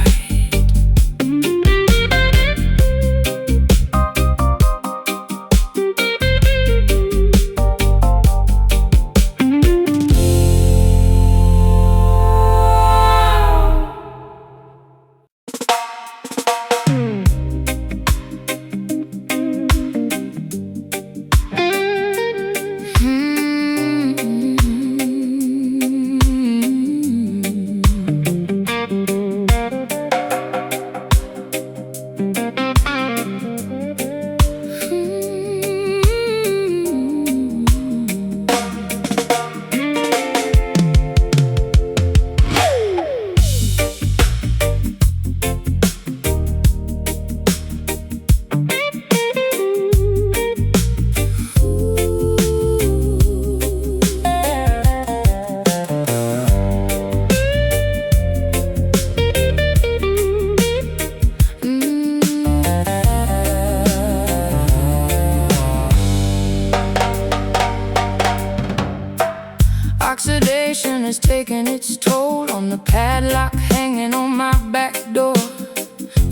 Speaker 1: is taking its toll on the padlock hanging on my back door.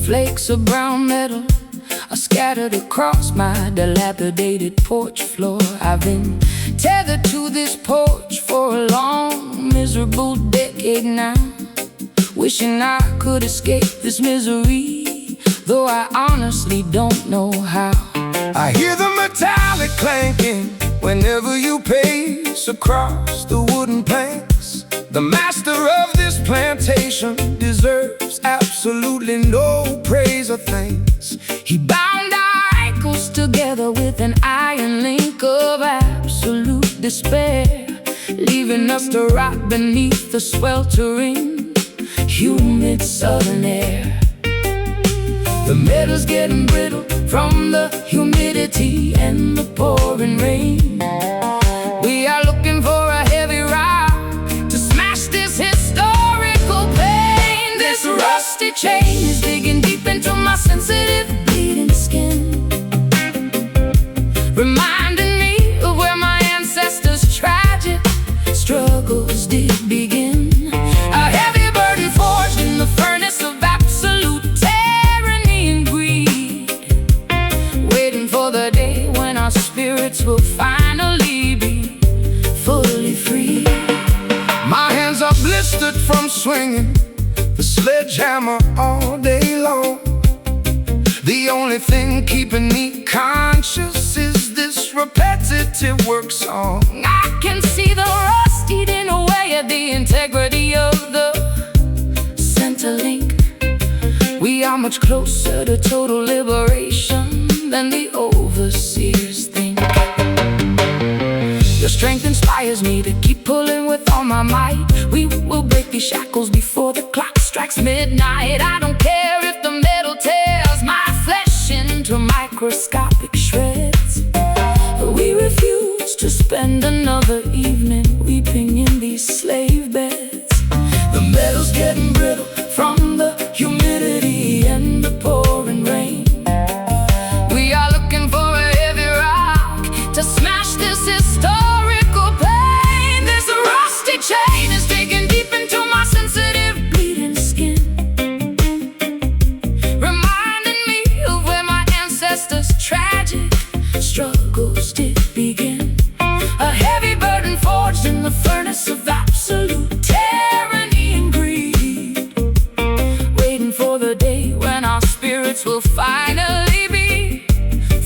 Speaker 1: Flakes of brown metal are scattered across my dilapidated porch floor. I've been tethered to this porch for a long, miserable decade now, wishing I could escape this misery, though I honestly don't know how.
Speaker 2: I hear the metallic clanking whenever you pace across the wooden planks. The master of this plantation deserves absolutely no praise or thanks.
Speaker 1: He bound our ankles together with an iron link of absolute despair, leaving us to rot beneath the sweltering, humid southern air. The metal's getting brittle from the humidity and the pouring rain. We are looking for a heavy rock to smash this historical pain. This rusty chain is digging deep into my sensitive, bleeding skin, reminding me of where my ancestors' tragic struggles did begin. A heavy burden forged in the furnace of absolute tyranny and greed, waiting for the day when our spirits will finally be fully free.
Speaker 2: My hands are blistered from swinging the sledgehammer all day long. The only thing keeping me conscious is this repetitive work song.
Speaker 1: I can see the rust eating away at the integrity of the center link. We are much closer to total liberation than the overseers think. Your strength inspires me to keep pulling with all my might. We will break these shackles before the clock strikes midnight. I don't care if the metal tears my flesh into microscopic shreds. We refuse to spend another evening weeping in these slave beds. The metal's getting brittle from the humidity and the pouring rain. We are looking for a heavy rock to smash this historical pain. This rusty chain is digging deep into my sensitive, bleeding skin, reminding me of where my ancestors' tragic struggles did begin. A heavy burden forged in the furnace of absolute tyranny and greed, waiting for the day when our spirits will finally be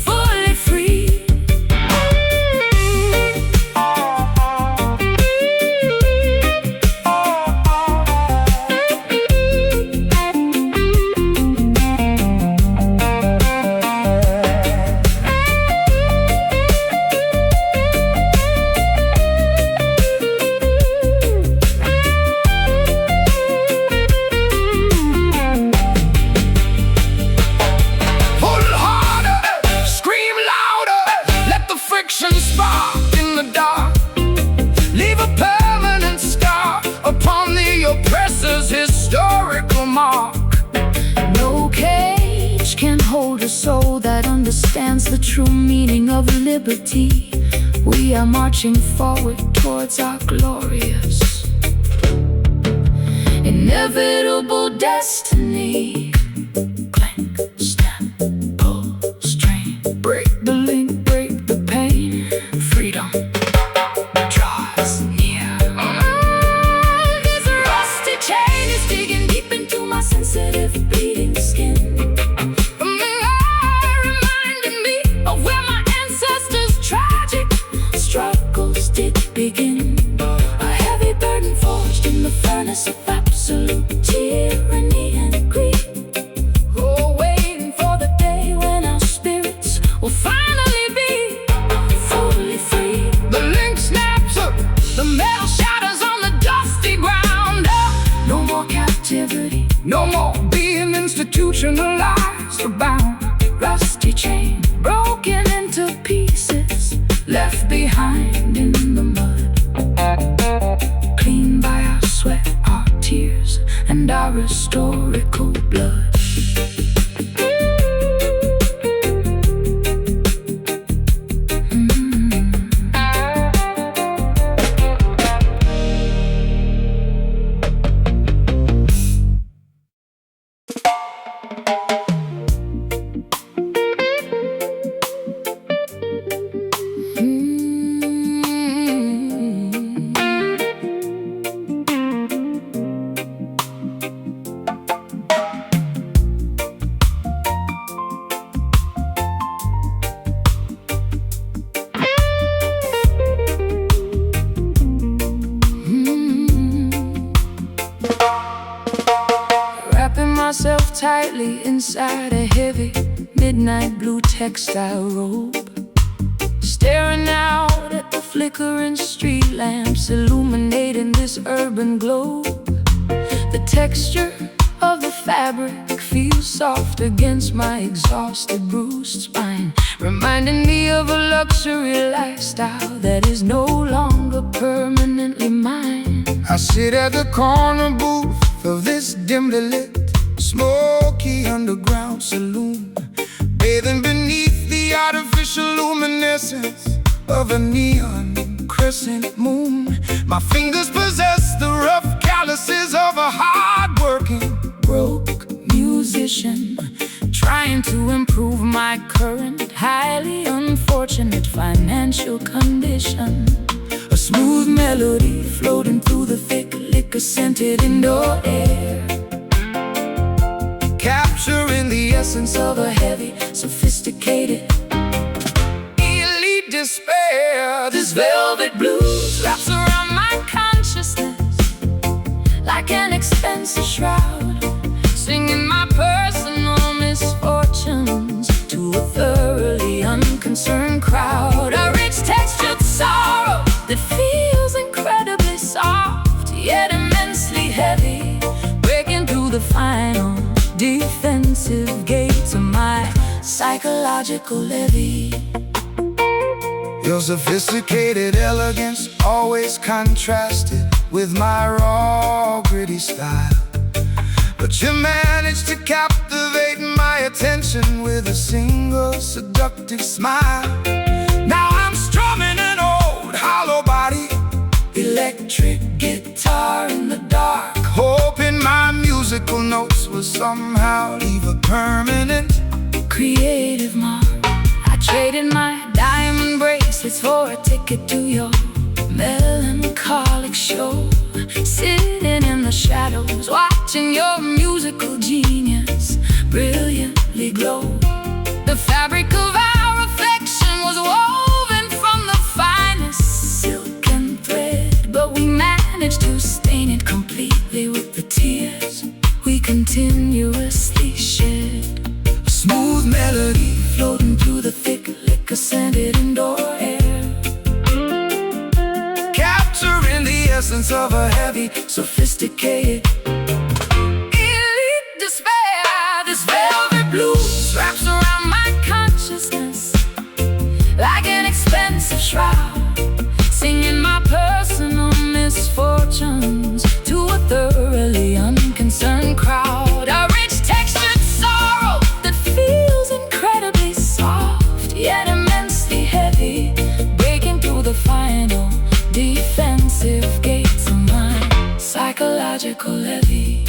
Speaker 1: fully free.
Speaker 2: Pull harder, scream louder, let the friction spark in the dark. Leave a permanent scar upon the oppressor's historical mark.
Speaker 1: No cage can hold a soul that understands the true meaning of liberty. We are marching forward towards our glorious, inevitable destiny. Clank, snap, pull, strain, break the link, break the pain. Freedom draws near. This rusty chain is digging deep into my sensitive, bleeding skin, reminding me of where my ancestors' tragic struggles did begin. A heavy burden forged in the furnace of absolute tyranny and greed. Oh, waiting for the day when our spirits will finally be fully free.
Speaker 2: The link snaps up,
Speaker 1: The metal shatters on the dusty ground. No more captivity,
Speaker 2: no more being institutionalized or bound.
Speaker 1: rusty chain broken into pieces, left behind in the mud, clean by our sweat, our tears, and our historical blood. inside a heavy midnight blue textile robe, staring out at the flickering street lamps illuminating this urban globe. The texture of the fabric feels soft against my exhausted, bruised spine, reminding me of a luxury lifestyle that is no longer permanently mine.
Speaker 2: I sit at the corner booth of this dimly lit, smoky underground saloon, bathing beneath the artificial luminescence of a neon crescent moon. My fingers possess the rough calluses of a hard-working
Speaker 1: Broke musician, trying to improve my current highly unfortunate financial condition.
Speaker 2: a
Speaker 1: A smooth melody floating through the thick liquor-scented indoor air,
Speaker 2: capturing the essence
Speaker 1: of a heavy, sophisticated,
Speaker 2: elite despair.
Speaker 1: this velvet blues wraps around my consciousness like an expensive shroud, singing my personal misfortunes to a thoroughly unconcerned crowd. A rich textured sorrow that feels incredibly soft, yet immensely heavy, breaking through the final defensive gates of my psychological levee.
Speaker 2: Your sophisticated elegance always contrasted with my raw, gritty style, but you managed to captivate my attention with a single seductive smile. Now I'm strumming an old hollow body
Speaker 1: Electric guitar in the dark,
Speaker 2: hoping my musical notes will somehow leave a permanent
Speaker 1: creative mark. I traded my diamond bracelets for a ticket to your melancholic show, sitting in the shadows, watching your musical genius brilliantly glow. The fabric of our affection was woven from the finest silk and thread, but we managed to stain it completely with the tears we continuously shed.
Speaker 2: a smooth melody
Speaker 1: Floating through the thick liquor-scented indoor air,
Speaker 2: capturing the essence of a heavy,
Speaker 1: sophisticated, elite despair. This velvet blues wraps around my consciousness like an expensive shroud, singing my personal misfortunes to a thoroughly unconcerned crowd. A rich textured sorrow that feels incredibly soft, yet immensely heavy, breaking through the final defensive gates of my psychological levee.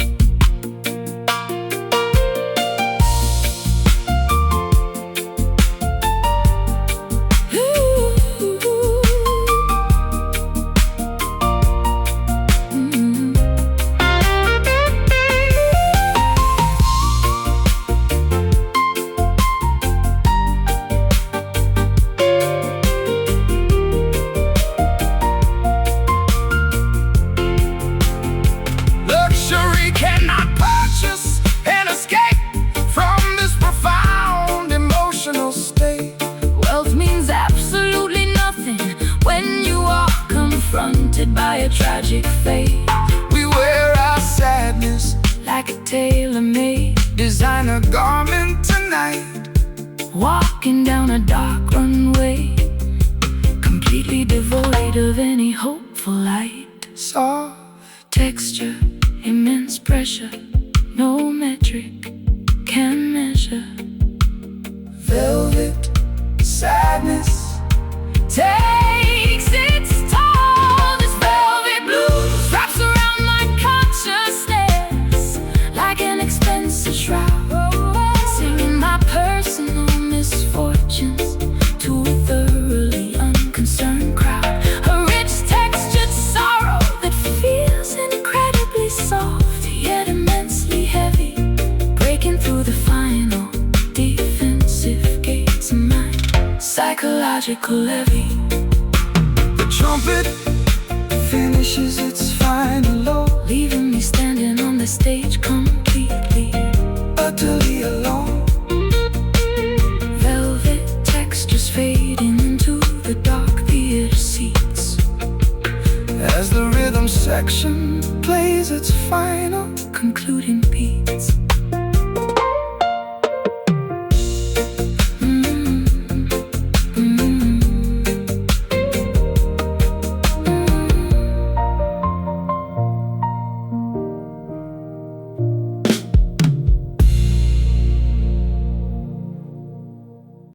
Speaker 2: Luxury cannot purchase an escape from this profound emotional state.
Speaker 1: Wealth means absolutely nothing when you are confronted by a tragic fate.
Speaker 2: We wear our sadness
Speaker 1: Like a tailor-made,
Speaker 2: designer garment tonight,
Speaker 1: walking down a dark runway, completely devoid of any hopeful light.
Speaker 2: soft
Speaker 1: Texture, immense pressure, no metric can measure.
Speaker 2: velvet sadness
Speaker 1: Takes its toll. This velvet blues wraps around my consciousness like an expensive shroud, singing my personal misfortunes to a thoroughly unconcerned crowd. A rich textured sorrow that feels incredibly soft, yet immensely heavy, breaking through the final defensive gates of my psychological levee.
Speaker 2: The trumpet finishes its final note,
Speaker 1: Leaving me standing on the stage completely
Speaker 2: utterly alone. as the rhythm section plays its final concluding beat.